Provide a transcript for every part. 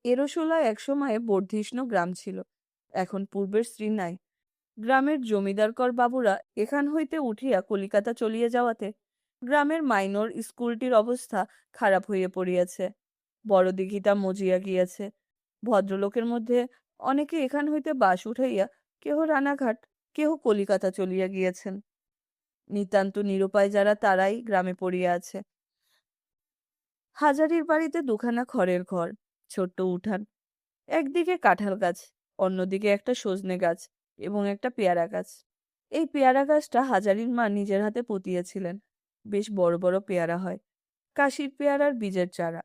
এরশোলা একসময়ে বর্ধিষ্ণু গ্রাম ছিল, এখন পূর্বের শ্রী নাই। গ্রামের জমিদারকর বাবুরা এখান হইতে উঠিয়া কলিকাতা চলিয়া যাওয়াতে গ্রামের মাইনর স্কুলটির অবস্থা খারাপ হইয়া পড়িয়াছে। বড় দিঘিটা মজিয়া গিয়াছে। ভদ্রলোকের মধ্যে অনেকে এখান হইতে বাস উঠাইয়া কেহ রানাঘাট, কেহ কলিকাতা চলিয়া গিয়াছেন। নিতান্ত নিরুপায় যারা তারাই গ্রামে পড়িয়া আছে। হাজারির বাড়িতে দুখানা খড়ের ঘর, ছোট্ট উঠান, একদিকে কাঁঠাল গাছ, অন্যদিকে একটা সজনে গাছ এবং একটা পেয়ারা গাছ। এই পেয়ারা গাছটা হাজারির মা নিজের হাতে পুঁতিয়েছিলেন। বেশ বড় বড় পেয়ারা হয়, কাশির পেয়ারার বীজের চারা।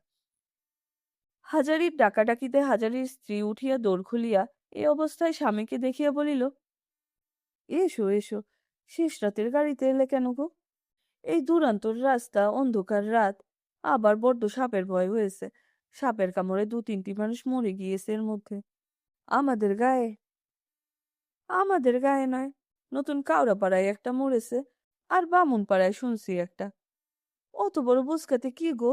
হাজারির ডাকাডাকিতে হাজারির স্ত্রী উঠিয়া দৌড় খুলিয়া এ অবস্থায় স্বামীকে দেখিয়া বলিল, এসো এসো, শেষ রাতের গাড়িতে এলে কেন গো? এই দুরান্তর রাস্তা, অন্ধকার রাত, আবার বড্ড সাপের ভয় হয়েছে। সাপের কামড়ে 2-3টি মানুষ মরে গিয়েছে এর মধ্যে। আমাদের গায়ে আমাদের গায়ে নয়, নতুন কাউরাপাড়ায় একটা মরেছে, আর বামুনপাড়ায় শুনছি একটা। অত বড় বুসকাতে কি গো?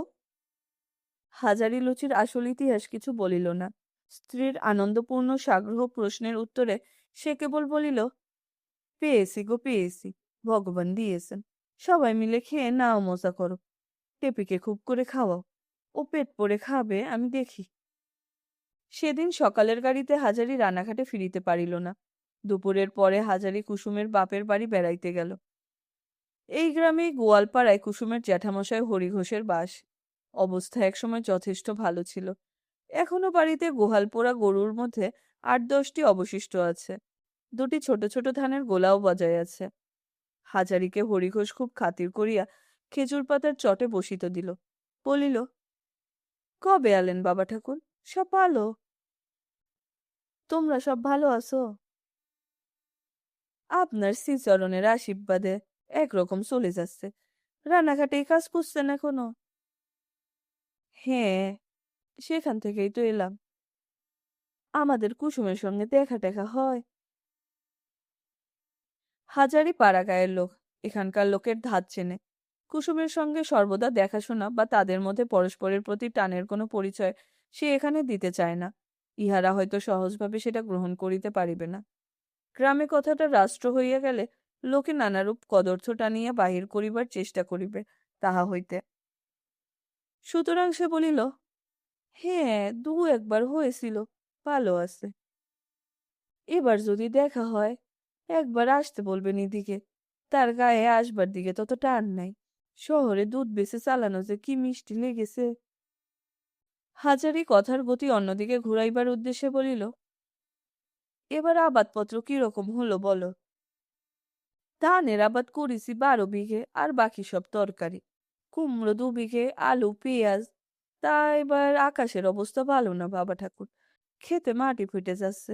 হাজারি লুচির আসল ইতিহাস কিছু বলিল না। স্ত্রীর আনন্দপূর্ণ সাগ্রহ প্রশ্নের উত্তরে সে কেবল বলিল, পেয়েছি গো পেয়েছি, ভগবান দিয়েছেন। সবাই মিলে খেয়ে নাও, মজা করো। টেপিকে খুব করে খাওয়াও, ও পেট পড়ে খাবে আমি দেখি। সেদিন সকালের গাড়িতে হাজারি রানাঘাটে ফিরিতে পারিল না। দুপুরের পরে হাজারি কুসুমের বাপের বাড়ি বেড়াইতে গেল। এই গ্রামে গোয়ালপাড়ায় কুসুমের জ্যাঠামশাই হরিঘোষের বাস। অবস্থা একসময় যথেষ্ট ভালো ছিল। এখনো বাড়িতে গোহাল পোড়া গরুর মধ্যে 8-10টি অবশিষ্ট আছে। 2টি ছোট ছোট ধানের গোলাও বজায় আছে। হাজারিকে হরিঘোষ খুব খাতির করিয়া খেজুর পাতার চটে বসিতে দিল। বলিল, কবে এলেন বাবা ঠাকুর? সব ভালো? তোমরা সব ভালো আছো? আপনার শ্রীচরণের আশীর্বাদে একরকম চলে যাচ্ছে। রানাঘাটে কাজ খুঁজছেন এখনো? হ্যাঁ, সেখান থেকেই তো এলাম। আমাদের কুসুমের সঙ্গে দেখা টেকা হয়? হাজারি পাড়া গায়ের লোক, এখানকার লোকের ধাত চেনে। কুসুমের সঙ্গে সর্বদা দেখাশোনা বা তাদের মধ্যে পরস্পরের প্রতি টানের কোনো পরিচয় সে এখানে দিতে চায় না। ইহারা হয়তো সহজভাবে সেটা গ্রহণ করিতে পারিবে না। গ্রামে কথাটা রাষ্ট্র হইয়া গেলে লোকে নানারূপ কদর্থ টানিয়া বাহির করিবার চেষ্টা করিবে তাহা হইতে। সুতরাং সে বলিল, হ্যাঁ, 2-1 বার হয়েছিল, ভালো আছে। এবার যদি দেখা হয়, একবার আসতে বলবেন এদিকে। তার গায়ে আসবার দিকে তত টান নাই। শহরে দুধ বেচে চালানো যে কি মিষ্টি লেগেছে। হাজারি কথার গতি অন্যদিকে ঘুরাইবার উদ্দেশ্যে বলিল, এবার আবাদপত্র কিরকম হলো বলো? ধানের আবাদ করেছি 12 বিঘে, আর বাকি সব তরকারি। কুমড়ো 2 বিঘে, আলু, পেঁয়াজ। তা এবার আকাশের অবস্থা ভালো না বাবা ঠাকুর, খেতে মাটি ফেটে যাচ্ছে।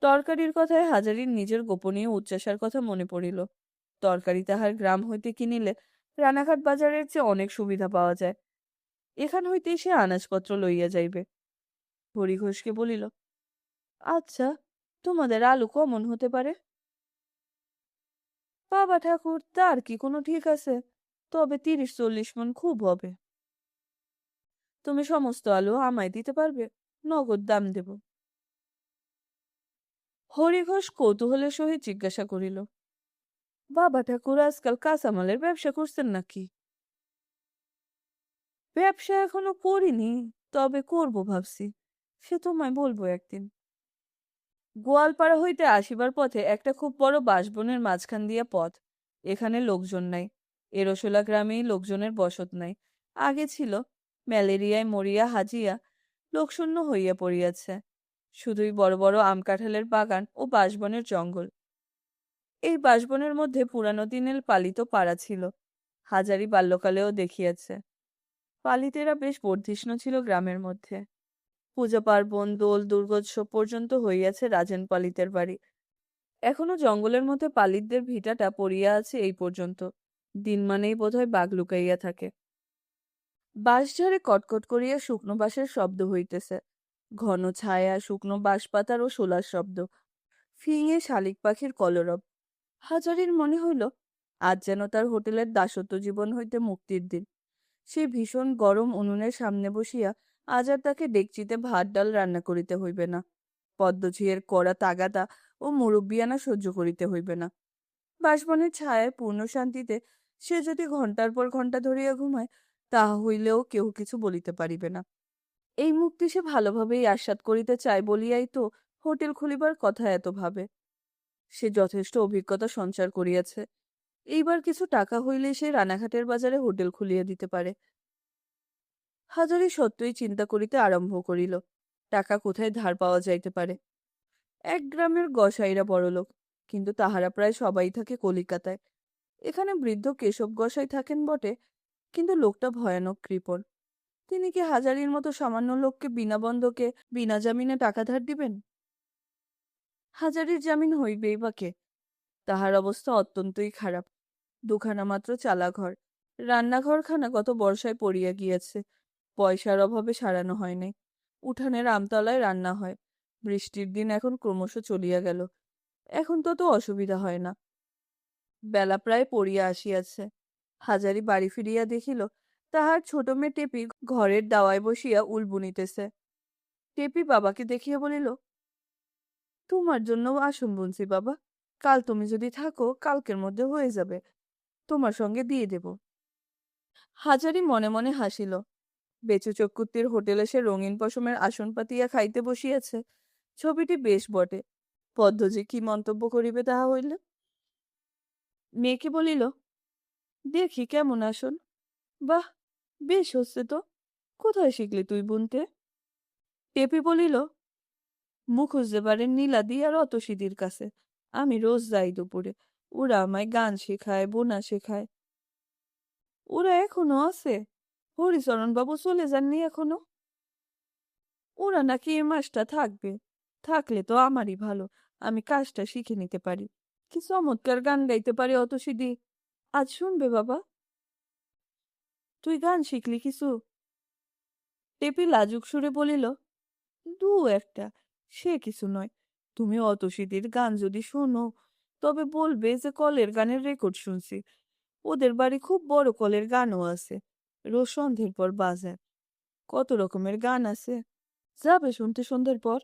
তরকারির কথায় হাজারির নিজের গোপনীয় উচ্চাসার কথা মনে পড়িল। তরকারি তাহার গ্রাম হইতে কিনিলে রানাঘাট বাজারের চেয়ে অনেক সুবিধা পাওয়া যায়। এখান হইতেই সে আনাজপত্র লইয়া যাইবে। হরিঘোষকে বলিল, আচ্ছা, তোমাদের আলু কমন হতে পারে? বাবা ঠাকুর, তার কি কোনো ঠিক আছে? তবে 30-40 মণ খুব হবে। তুমি সমস্ত আলু আমায় দিতে পারবে? নগদ দাম দেব। হরিঘোষ কৌতূহলের সহিত জিজ্ঞাসা করিল, বাবা ঠাকুর আজকাল কাঁচামালের ব্যবসা করছেন নাকি? ব্যবসা এখনো করিনি, তবে করব ভাবছি। সে তোমায় বলবো একদিন। গোয়ালপাড়া হইতে আসিবার পথে একটা খুব বড় বাঁশবনের মাঝখান দিয়া পথ। এখানে লোকজন নাই। এরশোলা গ্রামেই লোকজনের বসত নাই। আগে ছিল, ম্যালেরিয়ায় মরিয়া হাজিয়া লোকশূন্য হইয়া পড়িয়াছে। শুধুই বড় বড় আম কাঁঠালের বাগান ও বাঁশবনের জঙ্গল। এই বাঁশবনের মধ্যে পুরানো দিনের পালিত পাড়া ছিল। হাজারি বাল্যকালেও দেখিয়াছে। পালিতেরা বেশ বর্ধিষ্ণু ছিল গ্রামের মধ্যে। পূজা পার্বণ, দোল, দুর্গোৎসব পর্যন্ত হইয়াছে রাজেন পালিতের বাড়ি। এখনো জঙ্গলের মধ্যে পালিতদের ভিটাটা পড়িয়া আছে এই পর্যন্ত। দিন মানেই বোধহয় বাঘ লুকাইয়া থাকে। বাঁশঝাড়ে কটকট করিয়া শুকনো বাঁশের শব্দ হইতেছে। ঘন ছায়া, শুকনো বাঁশপাতার ও শোলার শব্দ, ফিঙে শালিক পাখির কলরব। হাজারির মনে হইল আজ যেন তার হোটেলের দাসত্ব জীবন হইতে মুক্তির দিন। সে ভীষণ গরম উনুনের সামনে বসিয়া আজ আর তাকে ডেকচিতে ভাত ডাল রান্না করিতে হইবে না। পদ্মঝিয়ের কড়া তাগাদা ও মুরব্বিয়ানা সহ্য করিতে হইবে না। বাসবনের ছায়ায় পূর্ণ শান্তিতে সে যদি ঘন্টার পর ঘন্টা ধরিয়া ঘুমায়, তাহা হইলেও কেহ কিছু বলিতে পারিবে না। এই মুক্তি সে ভালোভাবেই আস্বাদ করিতে চায় বলিয়াই তো হোটেল খুলিবার কথা এত ভাবে। সে যথেষ্ট অভিজ্ঞতা সঞ্চার করিয়াছে। এইবার কিছু টাকা হইলে সে রানাঘাটের বাজারে হোটেল খুলিয়া দিতে পারে। হাজারি সত্যই চিন্তা করিতে আরম্ভ করিল, টাকা কোথায় ধার পাওয়া যাইতে পারে। এক গ্রামের গোসাইরা বড়লোক, কিন্তু তাহারা প্রায় সবাই থাকে কলিকাতায়। এখানে বৃদ্ধ কেশব গোসাই থাকেন বটে, কিন্তু লোকটা ভয়ানক কৃপণ। তিনি কি হাজারির মতো সামান্য লোককে বিনা বন্ধকে বিনা জামিনে টাকা ধার দিবেন? হাজারির জামিন হইবেই বা কে? তাহার অবস্থা অত্যন্তই খারাপ। দুখানা মাত্র চালাঘর, রান্নাঘরখানা গত বর্ষায় পড়িয়া গিয়াছে, পয়সার অভাবে সারানো হয় নাই। উঠানের আমতলায় রান্না হয়। বৃষ্টির দিন এখন ক্রমশ চলিয়া গেল, এখন তত অসুবিধা হয় না। বেলা প্রায় পড়িয়া আসিয়াছে। হাজারি বাড়ি ফিরিয়া দেখিল তাহার ছোট মেয়ে টেপি ঘরের দাওয়ায় বসিয়া উল বুনিতেছে। টেপি বাবাকে দেখিয়া বলিল, তোমার জন্য আসন বুনছি বাবা, কাল তুমি যদি থাকো কালকের মধ্যে হয়ে যাবে, তোমার সঙ্গে দিয়ে দেব। হাজারি মনে মনে হাসিল। বেচু চক্কুত্তির হোটেলে সে রঙিন পশমের আসন পাতিয়া খাইতে বসিয়াছে, ছবিটি বেশ বটে। পদ্মজি কি মন্তব্য করিবে তাহা হইল। মেয়েকে বলিল, দেখি কেমন আসন। বাহ, বেশ হচ্ছে তো, কোথায় শিখলি তুই বুনতে? টেপি বলিল, মুখুজ্জেবারের নীলাদি আর অতসীদির কাছে। আমি রোজ যাই দুপুরে, ওরা আমায় গান শেখায়, বোনা শেখায়। ওরা এখনো আছে? হরিচরণ বাবু চলে যাননি এখনো? ওরা নাকি এ মাসটা থাকবে। থাকলে তো আমারই ভালো, আমি কাজটা শিখে নিতে পারি। কি চমৎকার গান গাইতে পারে অতসীদি। আজ শুনবে বাবা? তুই গান শিখলি কিছু? টেপি লাজুক সুরে বলিল, দু একটা, সে কিছু নয়। তুমি অতসীদির গান যদি শোনো, তবে বলবে যে কলের গানের রেকর্ড শুনছি। ওদের বাড়ি খুব বড় কলের গানও আছে, রোজ সন্ধ্যের পর বাজায়। কত রকমের গান আছে, যাবে শুনতে সন্ধ্যের পর।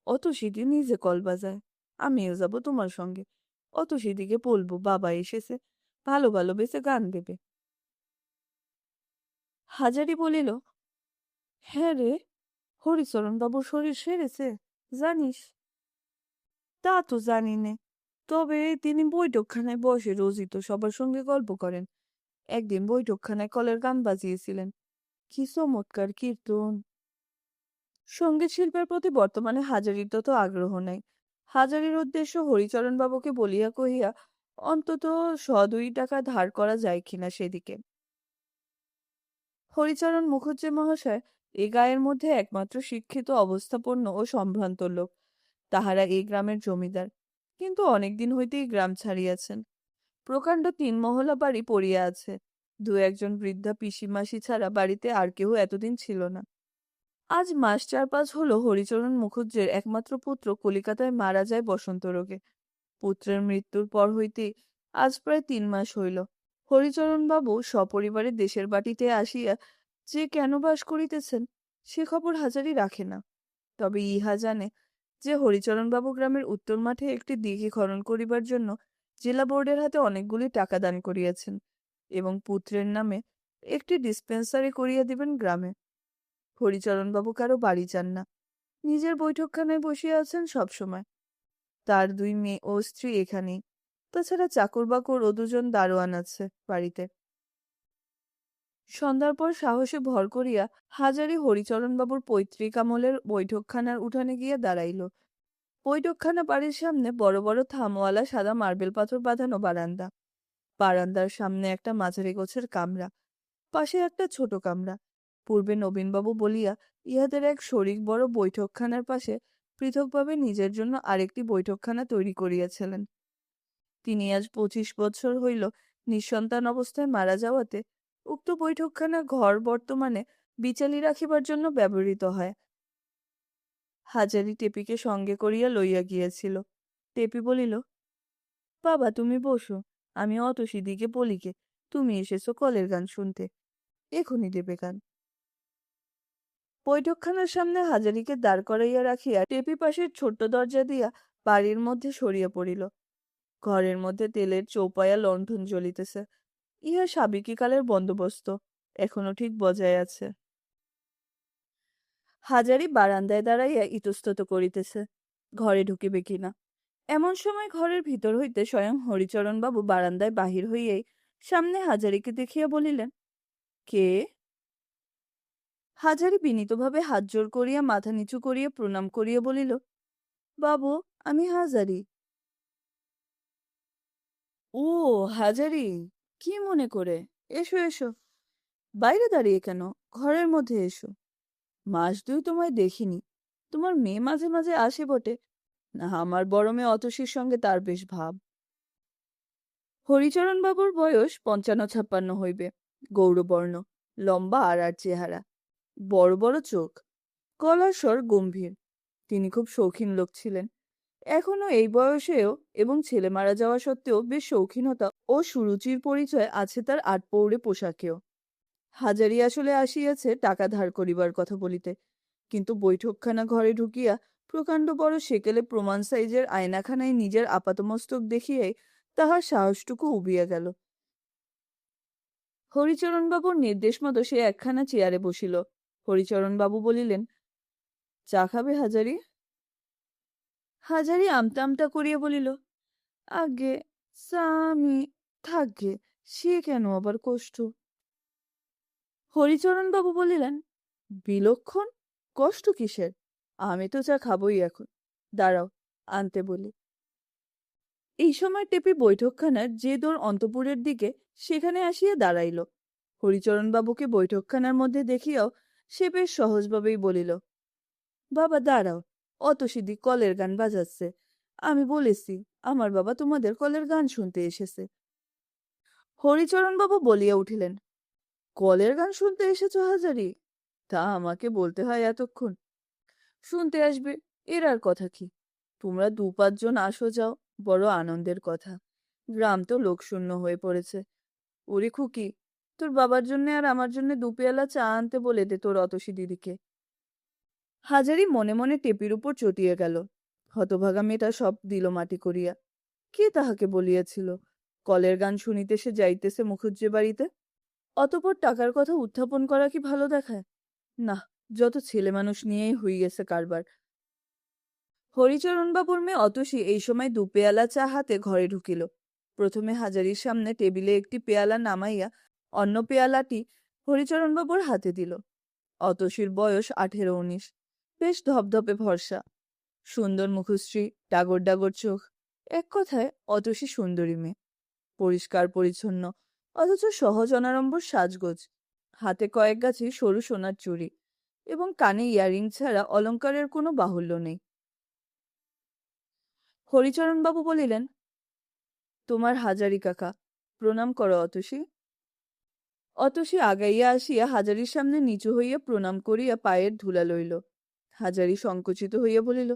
অতসীদি নিজে কল বাজায়, আমিও যাব তোমার সঙ্গে। অতসীদিকে বলবো বাবা এসেছে, ভালো ভালো বেশে গান দেবে। হাজারি বলিল, হ্যাঁ রে, হরিচরণ বাবুর শরীর সেরেছে জানিস? তা তো জানি নে, তবে তিনি বৈঠকখানায় বসে রোজই তো সবার সঙ্গে গল্প করেন। একদিন বৈঠকখানায় কলের গান বাজিয়েছিলেন, কি চমৎকার কীর্তন। সঙ্গীত শিল্পের প্রতি বর্তমানে হাজারির তত আগ্রহ নাই। হাজারির উদ্দেশ্য হরিচরণ বাবুকে বলিয়া কহিয়া অন্তত 100-2 টাকা ধার করা যায় কিনা সেদিকে। হরিচরণ মুখুজ্জে মহাশয় এ গায়ের মধ্যে একমাত্র শিক্ষিত, অবস্থাপন্ন ও সম্ভ্রান্ত লোক। তাহারা এই গ্রামের জমিদার, কিন্তু অনেকদিন হইতেই গ্রাম ছাড়িয়াছেন। প্রকাণ্ড 3 মহলা বাড়ি পড়িয়া আছে। 2-1 জন বৃদ্ধা পিসিমাসি ছাড়া বাড়িতে আর কেউ এতদিন ছিল না। আজ মাস 4-5 হলো হরিচরণ মুখুজ্জের একমাত্র পুত্র কলিকাতায় মারা যায় বসন্ত রোগে। পুত্রের মৃত্যুর পর হইতেই আজ প্রায় 3 মাস হইল হরিচরণ বাবু সপরিবারে দেশের বাটিতে আসিয়া যে কেন বাস করিতেছেন সে খবর হাজারি রাখে না। তবে ইহা জানে যে হরিচরণ বাবু গ্রামের উত্তর মাঠে একটি দিঘি খনন করিবার জন্য জেলা বোর্ডের হাতে অনেকগুলি টাকা দান করিয়াছেন এবং পুত্রের নামে একটি ডিসপেন্সারি করিয়া দিবেন গ্রামে। হরিচরণবাবু কারো বাড়ি চান না, নিজের বৈঠকখানায় বসিয়া আছেন সব সময়। তার 2 মেয়ে ও স্ত্রী এখানেই, তাছাড়া চাকর বাকর ও 2 জন দারোয়ান আছে বাড়িতে। সন্ধ্যার পর সাহসে ভর করিয়া হাজারি হরিচরণবাবুর পৈতৃক আমলের বৈঠকখানার উঠানে গিয়া দাঁড়াইল। বৈঠকখানা বাড়ির সামনে বড় বড় থামওয়ালা সাদা মার্বেল পাথর বাঁধানো বারান্দা। বারান্দার সামনে একটা মাঝারি গোছের কামরা, পাশে একটা ছোট কামরা। পূর্বে নবীনবাবু বলিয়া ইহাদের এক শরিক বড় বৈঠকখানার পাশে পৃথকভাবে নিজের জন্য আরেকটি বৈঠকখানা তৈরি করিয়াছিলেন। তিনি আজ 25 বৎসর হইল নিঃসন্তান অবস্থায় মারা যাওয়াতে উক্ত বৈঠকখানা ঘর বর্তমানে বিচালি রাখিবার জন্য ব্যবহৃত হয়। হাজারি টেপিকে সঙ্গে করিয়া লইয়া গিয়াছিল। টেপি বলিল, বাবা তুমি বসো, আমি অতসীদিকে বলিকে তুমি এসেছো কলের গান শুনতে, এখনই দেবে গান। বৈঠকখানার সামনে হাজারিকে দাঁড় করাইয়া রাখিয়া টেপি পাশের ছোট্ট দরজা দিয়া বাড়ির মধ্যে সরিয়া পড়িল। ঘরের মধ্যে তেলের চৌপায়া লণ্ঠন জ্বলিতেছে। ইহা সাবেকিকালের বন্দোবস্ত এখনো ঠিক বজায় আছে। হাজারি বারান্দায় দাঁড়াইয়া ইতস্তত করিতেছে, ঘরে ঢুকিবে কিনা। এমন সময় ঘরের ভিতর হইতে স্বয়ং হরিচরণবাবু বারান্দায় বাহির হইয়াই সামনে হাজারিকে দেখিয়া বলিলেন, কে? হাজারি বিনীতভাবে হাত জোড় করিয়া মাথা নিচু করিয়া প্রণাম করিয়া বলিল, বাবু, আমি হাজারি। ও, হাজারি, কি মনে করে? এসো এসো। বাইরে দাঁড়িয়ে কেন? ঘরের মধ্যে এসো। মাস দুই তোমায় দেখিনি। তোমার মেয়ে মাঝে মাঝে আসে বটে, না আমার বড় মেয়ে অতসীর সঙ্গে তার বেশ ভাব। হরিচরণবাবুর বয়স ৫৫-৫৬ হইবে। গৌরবর্ণ, লম্বা আর চেহারা, বড় বড় চোখ, গলার স্বর গম্ভীর। তিনি খুব শৌখিন লোক ছিলেন। এখনো এই বয়সেও এবং ছেলে মারা যাওয়া সত্ত্বেও বেশ শৌখিনতা ও সুরুচির পরিচয় আছে তার আটপৌরে পোশাকেও। হাজারি আসলে আসিয়াছে টাকা ধার করিবার কথা বলিতে, কিন্তু বৈঠকখানা ঘরে ঢুকিয়া প্রকাণ্ড বড় সেকেলে প্রমাণ সাইজের আয়নাখানায় নিজের আপাতমস্তক দেখিয়াই তাহার সাহসটুকু উবিয়া গেল। হরিচরণবাবুর নির্দেশ মতো সে একখানা চেয়ারে বসিল। হরিচরণবাবু বলিলেন, চা খাবে হাজারি? হাজারি আমতা আমতা করিয়া বলিল, আগে চা আমি থাকগে, সে কেন আবার কষ্ট। হরিচরণবাবু বলিলেন, বিলক্ষণ, কষ্ট কিসের? আমি তো চা খাবই এখন, দাঁড়াও আনতে বলি। এই সময় টেপি বৈঠকখানার যে দোর অন্তপুরের দিকে সেখানে আসিয়া দাঁড়াইল। হরিচরণবাবুকে বৈঠকখানার মধ্যে দেখিয়াও সে বেশ সহজভাবেই বলিল, বাবা দাঁড়াও, অতসীদি কলের গান বাজাচ্ছে। আমি বলেছি আমার বাবা তোমাদের কলের গান শুনতে এসেছে। হরিচরণবাবু বলিয়া উঠিলেন, কলের গান শুনতে এসেছ হাজারি? তা আমাকে বলতে হয় এতক্ষণ? শুনতে আসবে, এর আর কথা কি? তোমরা ২-৫ জন আসো যাও, বড় আনন্দের কথা। গ্রাম তো লোকশূন্য হয়ে পড়েছে। ওরে খুকি, তোর বাবার জন্য আর আমার জন্য ২ পেয়ালা চা আনতে বলে দে তোর অতসী দিদিকে। হাজারি মনে মনে টেপির উপর চটিয়া গেল। হতভাগা মেয়েটা সব দিল মাটি করিয়া। কে তাহাকে বলিয়াছিল কলের গান শুনিতে সে যাইতেছে মুখুজ্জে বাড়িতে? অতঃপর টাকার কথা উত্থাপন করা কি ভালো দেখায়? না, যত ছেলে মানুষ নিয়েই হইয়াছে কারবার। হরিচরণবাবুর মেয়ে অতসী এই সময় ২ পেয়ালা চা হাতে ঘরে ঢুকিল। প্রথমে হাজারির সামনে টেবিলে একটি পেয়ালা নামাইয়া অন্য পেয়ালাটি হরিচরণবাবুর হাতে দিল। অতসীর বয়স ১৮-১৯, বেশ ধপধপে ফর্সা, সুন্দর মুখশ্রী, ডাগর ডাগর চোখ। এক কথায় অতসী সুন্দরী মেয়ে, পরিষ্কার পরিচ্ছন্ন, অথচ সহজ অনাড়ম্বর সাজগোজ। হাতে কয়েক গাছি সরু সোনার চুড়ি এবং কানে ইয়ারিং ছাড়া অলংকারের কোনো বাহুল্য নেই। হরিচরণবাবু বলিলেন, তোমার হাজারি কাকা, প্রণাম করো অতসী। অতসী আগাইয়া আসিয়া হাজারির সামনে নিচু হইয়া প্রণাম করিয়া পায়ের ধুলা লইল। হাজারি সংকুচিত হইয়া বলিল,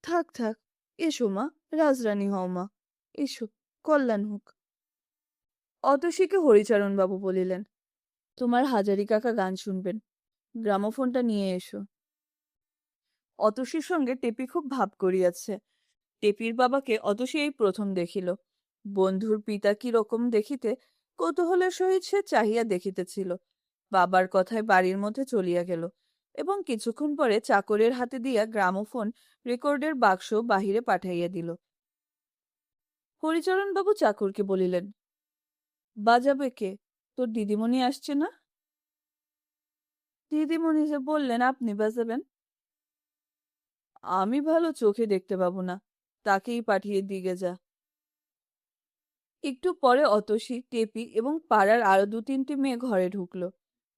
থাক থাক, এসো মা, রাজরানী হও মা, এসো, কল্যাণ হোক। অতসীকে হরিচরণবাবু বলিলেন, তোমার হাজারি কাকা গান শুনবেন, গ্রামোফোনটা নিয়ে এসো। অতসীর সঙ্গে টেপি খুব ভাব করিয়াছে। টেপির বাবাকে অতসী এই প্রথম দেখিল। বন্ধুর পিতা কি রকম দেখিতে কৌতূহলের সহিত সে চাহিয়া দেখিতেছিল। বাবার কথায় বাড়ির মধ্যে চলিয়া গেল এবং কিছুক্ষণ পরে চাকরের হাতে দিয়া গ্রামোফোন রেকর্ডের বাক্স বাহিরে পাঠাইয়া দিল। হরিচরণবাবু চাকরকে বলিলেন, বাজাবে কে? তোর দিদিমণি আসছে না? দিদিমণি যে বললেন আপনি বাজাবেন। আমি ভালো চোখে দেখতে পাবো না, তাকেই পাঠিয়ে দিগে যা। একটু পরে অতসী, টেপি এবং পাড়ার আরো ২-৩টি মেয়ে ঘরে ঢুকল।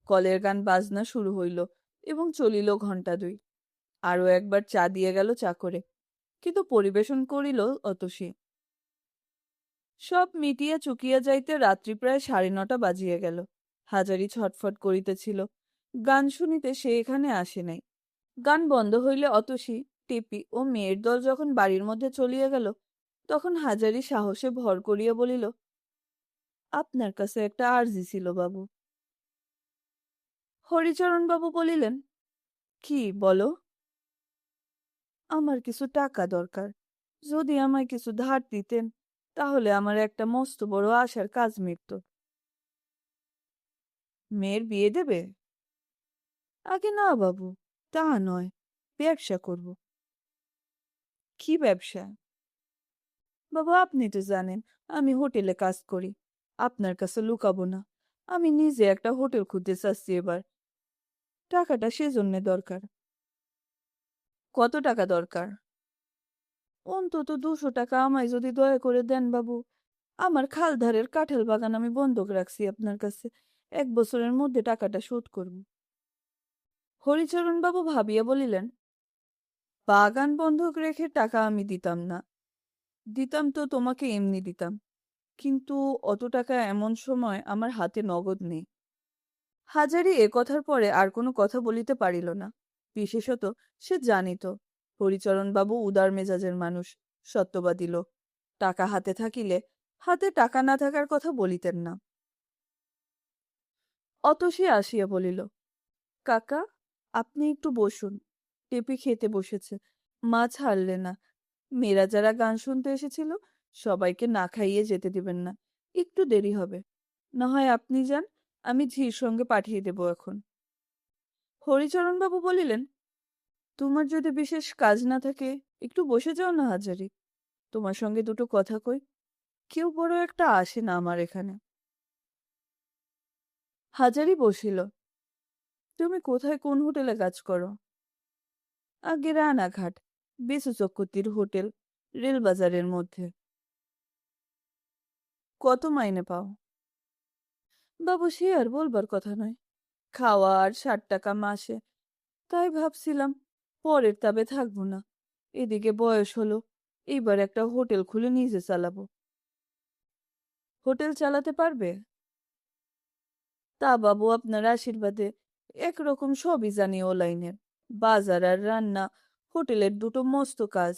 কলের গান বাজনা শুরু হইল এবং চলিল ঘণ্টা ২। আরো একবার চা দিয়ে গেল চাকরে, কিন্তু পরিবেশন করিল অতসী। সব মিটিয়া চুকিয়া যাইতে রাত্রি প্রায় ৯:৩০ বাজিয়া গেল। হাজারি ছটফট করিতেছিল। গান শুনিতে সে এখানে আসে নাই। গান বন্ধ হইলে অতসী, টেপি ও মেয়ের দল যখন বাড়ির মধ্যে চলিয়া গেল, তখন হাজারি সাহসে ভর করিয়া বলিল, আপনার কাছে একটা আর্জি ছিল বাবু। হরিচরণবাবু বলিলেন, কি বলো? আমার কিছু টাকা দরকার। যদি আমায় কিছু ধার দিতেন, তাহলে আমার একটা মস্ত বড় আশার কাজ মিটত। মেয়ের বিয়ে দেবে? আগে না বাবু, তা নয়, ব্যবসা করব। কি ব্যবসা? বাবা, আপনি তো জানেন আমি হোটেলে কাজ করি। আপনার কাছে লুকাবো না, আমি নিজে একটা হোটেল খুলতে চাচ্ছি এবার। টাকাটা সেজন্য দরকার। কত টাকা দরকার? অন্তত 200 টাকা আমায় যদি দয়া করে দেন বাবু। আমার খালধারের কাঁঠাল বাগান আমি বন্ধক রাখছি আপনার কাছে। 1 বছরের মধ্যে টাকাটা শোধ করব। হরিচরণ বাবু ভাবিয়া বলিলেন, বাগান বন্ধক রেখে টাকা আমি দিতাম না। দিতাম তো তোমাকে এমনি দিতাম, কিন্তু অত টাকা এমন সময় আমার হাতে নগদ নেই। হাজারি এ কথার পরে আর কোনো কথা বলিতে পারিল না। বিশেষত সে জানিত হরিচরণবাবু উদার মেজাজের মানুষ, সত্যবাদী লোক। টাকা হাতে থাকিলে হাতে টাকা না থাকার কথা বলিতেন না। অত সে আসিয়া বলিল, কাকা, আপনি একটু বসুন। টেপি খেতে বসেছে, মা ছাড়লে না। মেয়েরা যারা গান শুনতে এসেছিল, সবাইকে না খাইয়ে যেতে দিবেন না। একটু দেরি হবে, না হয় আপনি যান, আমি ঝির সঙ্গে পাঠিয়ে দেব এখন। হরিচরণবাবু বলিলেন, তোমার যদি বিশেষ কাজ না থাকে, একটু বসে যাও না হাজারি। তোমার সঙ্গে দুটো কথা কই। কেউ বড় একটা আসে না আমার এখানে। হাজারি বসিল। তুমি কোথায়, কোন হোটেলে কাজ করো? আগে রানাঘাট, বেসু চক্রবর্তীর হোটেল, রেলবাজারের মধ্যে। কত মাইনে পাও? বাবু, সে আর বলবার কথা নয়। খাওয়া আর 60 টাকা মাসে। তাই ভাবছিলাম পরের তাবে থাকবো না। এদিকে বয়স হলো, এইবার একটা হোটেল খুলে নিজে চালাবো। হোটেল চালাতে পারবে? তা বাবু, আপনার আশীর্বাদে একরকম সবই জানি ও লাইনের। বাজার আর রান্না, হোটেলের দুটো মস্ত কাজ।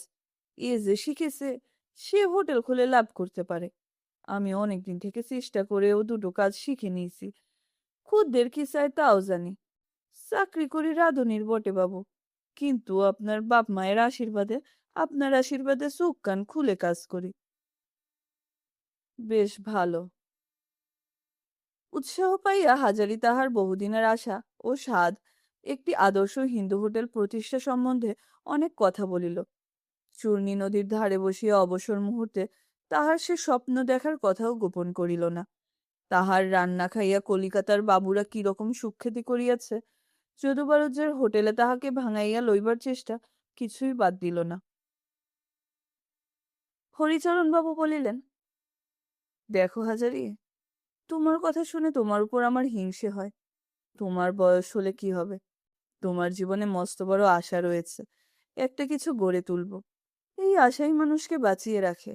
এ যে শিখেছে, সে হোটেল খুলে লাভ করতে পারে। আমি অনেকদিন থেকে চেষ্টা করেও দুটো কাজ শিখে নিয়েছি। খুদ্দের কি চায় তাও জানি। চাকরি করি রাঁধুনির বটে বাবু, কিন্তু আপনার বাপ মায়ের আশীর্বাদে, আপনার আশীর্বাদে চোখ কান খুলে কাজ করি। বেশ ভালো। উৎসাহ পাইয়া হাজারি তাহার বহুদিনের আশা ও সাধ, একটি আদর্শ হিন্দু হোটেল প্রতিষ্ঠা সম্বন্ধে অনেক কথা বলিল। চূর্ণী নদীর ধারে বসিয়া অবসর মুহূর্তে তাহার সে স্বপ্ন দেখার কথাও গোপন করিল না। তাহার রান্না খাইয়া কলিকাতার বাবুরা কিরকম সুখ্যাতি করিয়াছে, যদুবারুজ্যের হোটেলে তাহাকে ভাঙাইয়া লইবার চেষ্টা কিছুই বাদ দিল না। হরিচরণবাবু বলিলেন, দেখো হাজারি, তোমার কথা শুনে তোমার উপর আমার হিংসে হয়। তোমার বয়স হলে কি হবে? তোমার জীবনে মস্ত বড় আশা রয়েছে, একটা কিছু গড়ে তুলব। এই আশাই মানুষকে বাঁচিয়ে রাখে।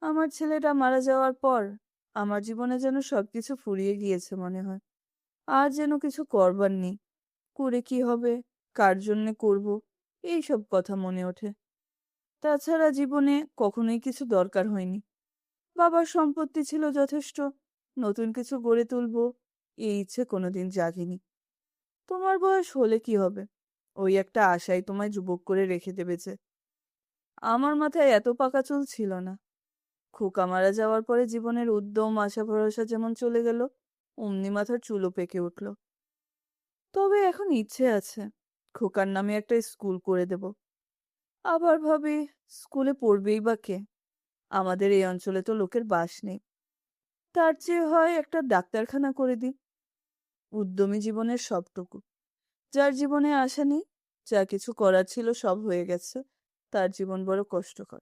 আমার ছেলেটা মারা যাওয়ার পর আমার জীবনে যেন সবকিছু ফুরিয়ে গিয়েছে মনে হয়। আর যেন কিছু করবার নেই। করে কি হবে, কার জন্যে করব, এইসব কথা মনে ওঠে। তাছাড়া জীবনে কখনোই কিছু দরকার হয়নি। বাবার সম্পত্তি ছিল যথেষ্ট, নতুন কিছু গড়ে তুলবো এই ইচ্ছে কোনোদিন জাগেনি। তোমার বয়স হলে কি হবে, ওই একটা আশাই তোমায় যুবক করে রেখে দেবে যে। আমার মাথায় এত পাকা চুল ছিল না। খোকা মারা যাওয়ার পরে জীবনের উদ্যম আশা ভরসা যেমন চলে গেল, অমনি মাথার চুলও পেকে উঠল। তবে এখন ইচ্ছে আছে খোকার নামে একটা স্কুল করে দেব। আবার ভাবি, স্কুলে পড়বেই বা কে? আমাদের এই অঞ্চলে তো লোকের বাস নেই। তার চেয়ে হয় একটা ডাক্তারখানা করে দিই। উদ্যমী জীবনের সবটুকু। যার জীবনে আশা নেই, যা কিছু করার ছিল সব হয়ে গেছে, তার জীবন বড় কষ্টকর।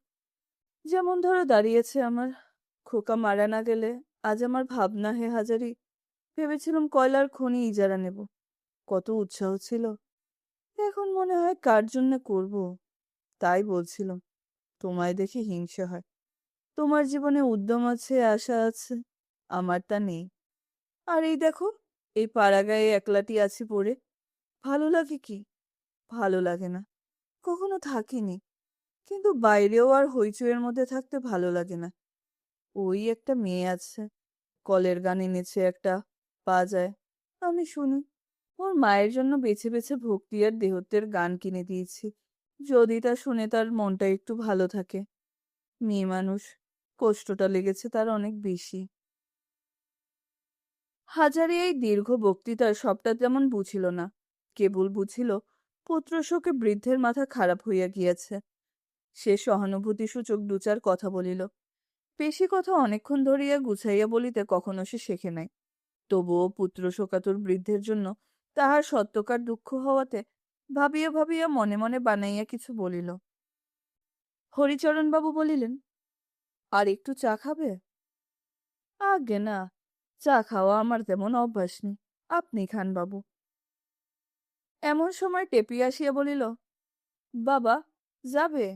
যেমন ধরো দাঁড়িয়েছে আমার। খোকা মারা না গেলে আজ আমার ভাবনা, হে হাজারি, ভেবেছিলাম কয়লার খনি ইজারা নেব। কত উৎসাহ ছিল। এখন মনে হয় কার জন্য করব। তাই বলছিলাম, তোমায় দেখে হিংসে হয়। তোমার জীবনে উদ্যম আছে, আশা আছে, আমার তা নেই। আর এই দেখো, এই পাড়াগাঁয়ে একলাটি আছি পড়ে। ভালো লাগে কি? ভালো লাগে না। কখনো থাকিনি, কিন্তু বাইরেও আর হইচইয়ের মধ্যে থাকতে ভালো লাগে না। ওই একটা মেয়ে আছে, কলের গান এনেছে একটা, বাজায়, আমি শুনি। ওর মায়ের জন্য বেছে বেছে ভক্তি আর দেহত্বের গান কিনে দিয়েছি, যদি তা শুনে তার মনটা একটু ভালো থাকে। মেয়ে মানুষ, কষ্টটা লেগেছে তার অনেক বেশি। হাজারে এই দীর্ঘ বক্তৃতার সবটা তেমন বুঝিল না, কেবল বুঝিল পুত্রশোকে বৃদ্ধের মাথা খারাপ হইয়া গিয়াছে। সে সহানুভূতিসূচক দুচার কথা বলিল। বেশি কথা অনেকক্ষণ ধরিয়া গুছাইয়া বলিতে কখনো সে শেখে নাই। তবুও পুত্র শোকাতুর বৃদ্ধের জন্য তাহার সত্যকার দুঃখ হওয়াতে ভাবিয়া ভাবিয়া মনে মনে বানাইয়া কিছু বলিল। হরিচরণবাবু বলিলেন, আর একটু চা খাবে? আজ্ঞে না, চা খাওয়া আমার তেমন অভ্যাস নেই, আপনি খান বাবু। এমন সময় টেপি আসিয়া বলিল, বাবা, যাবে?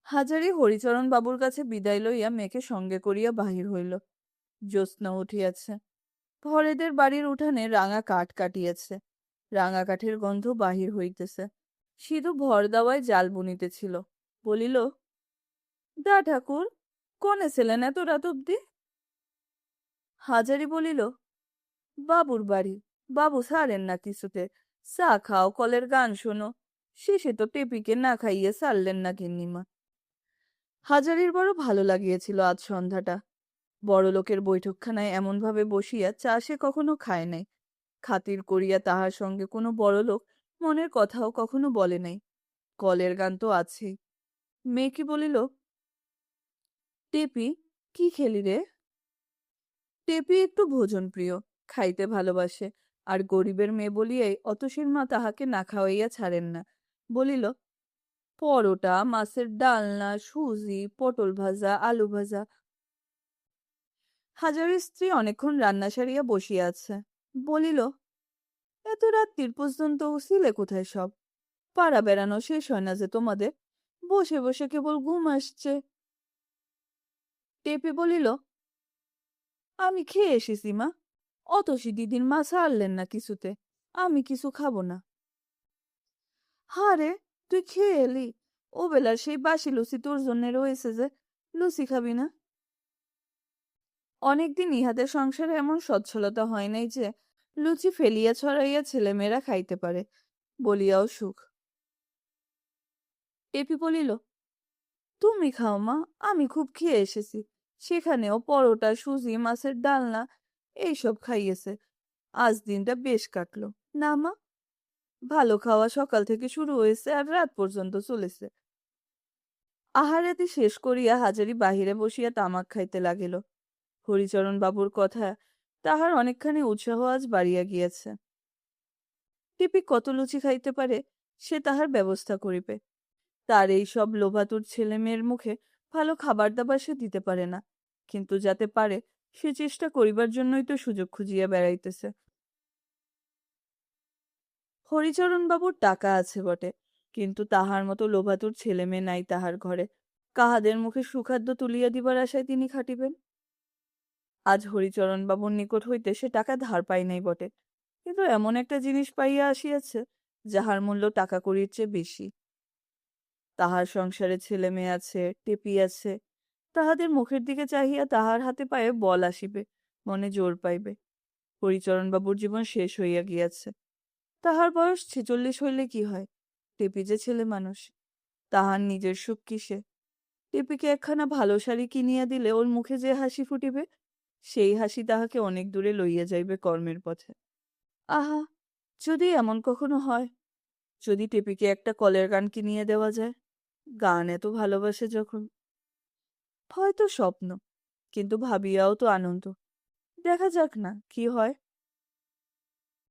হাজারি হরিচরণ বাবুর কাছে বিদায় লইয়া মেয়েকে সঙ্গে করিয়া বাহির হইল। জ্যোৎস্না উঠিয়াছে। ঘরেদের বাড়ির উঠানে রাঙা কাঠ কাটিয়াছে। রাঙা কাঠের গন্ধ বাহির হইতেছে। সিধু ভর দেওয়ায় জাল বুনিতেছিল। বলিল, দা ঠাকুর, কোনে ছিলেন এত রাত অব্দি? হাজারি বলিল, বাবুর বাড়ি, বাবু ছাড়েন না কিছুতে। চা খাও, কলের গান শোনো। শেষে তো টেপিকে না খাইয়ে ছাড়লেন না গিন্নিমা। হাজারির বড় ভালো লাগিয়েছিল আজ সন্ধ্যাটা। বড়লোকের বৈঠকখানায় এমনভাবে বসিয়া চা সে কখনো খায় নাই। খাতির করিয়া তাহার সঙ্গে কোনো বড়লোক মনের কথাও কখনো বলে নাই। কলের গান তো আছেই। মেয়েকে বলিল, টেপি, কি খেলি রে? টেপি একটু ভোজন প্রিয়, খাইতে ভালোবাসে, আর গরিবের মেয়ে বলিয়াই অতসীর মা তাহাকে না খাওয়াইয়া ছাড়েন না। বলিল, পরোটা, মাছের ডালনা, সুজি, পটল ভাজা, আলু ভাজা। হাজারের স্ত্রী অনেকক্ষণ রান্না সারিয়া বসিয়া আছে। বলিল, এত রাত্রির পর্যন্ত ছিলে কোথায় সব? পাড়া বেড়ানো শেষ হয় না যে তোমাদের? বসে বসে কেবল ঘুম আসছে। টেপি বলিল, আমি খেয়ে এসেছি মা। অতসী দিদির মা ছাড়লেন না কিছুতে। আমি কিছু খাবো না। হারে, তুই খেয়ে এলি? ও বেলার সেই বাসি লুচি তোর জন্য রয়েছে যে, লুচি খাবি না? অনেকদিন ইহাদের সংসারে এমন সচ্ছলতা হয় নাই যে লুচি ফেলিয়া ছড়াইয়া ছেলেমেয়েরা খাইতে পারে, বলিয়াও সুখ। টেপি বলিল, তুমি খাও মা, আমি খুব খেয়ে এসেছি। সেখানেও পরোটা, সুজি, মাছের ডালনা এইসব খাইয়েছে। আজ দিনটা বেশ কাটলো। না মা, ভালো খাওয়া সকাল থেকে শুরু হয়েছে আর রাত পর্যন্ত চলেছে। আহারাদি শেষ করিয়া হাজারি বাহিরে বসিয়া তামাক খাইতে লাগিল। হরিচরণ বাবুর কথা তাহার অনেকখানি উৎসাহ আজ বাড়িয়া গিয়াছে। টিপি কত লুচি খাইতে পারে সে তাহার ব্যবস্থা করিবে। তার এই সব লোভাতুর ছেলে মেয়ের মুখে ভালো খাবার দাবার সে দিতে পারে না, কিন্তু যাতে পারে সে চেষ্টা করিবার জন্যই তো সুযোগ খুঁজিয়া বেড়াইতেছে। হরিচরণ বাবুর টাকা আছে বটে, কিন্তু তাহার মতো লোভাতুর ছেলে মেয়ে নাই তাহার ঘরে। কাহাদের মুখে সুখাদ্য তুলিয়া দিবার আশায় তিনি খাটিবেন? আজ হরিচরণ বাবুর নিকট হইতে সে টাকা ধার পাই নাই বটে, কিন্তু এমন একটা জিনিস পাইয়া আসিয়াছে যাহার মূল্য টাকা কড়ির চেয়ে বেশি। তাহার সংসারে ছেলে মেয়ে আছে, টেপি আছে। তাহাদের মুখের দিকে চাহিয়া তাহার হাতে পায়ে বল আসিবে, মনে জোর পাইবে। হরিচরণবাবুর জীবন শেষ হইয়া গিয়াছে। তাহার বয়স 46 হইলে কি হয়? টেপি যে ছেলে মানুষ, তাহার নিজের সুখ কিসে? টেপিকে একখানা ভালো শাড়ি কিনিয়া দিলে ওর মুখে যে হাসি ফুটিবে, সেই হাসি তাহাকে অনেক দূরে লইয়া যাইবে কর্মের পথে। আহা, যদি এমন কখনো হয়, যদি টেপিকে একটা কলের গান কিনিয়ে দেওয়া যায়। গান এত ভালোবাসে যখন। হয়তো স্বপ্ন, কিন্তু ভাবিয়াও তো আনন্দ। দেখা যাক না কি হয়।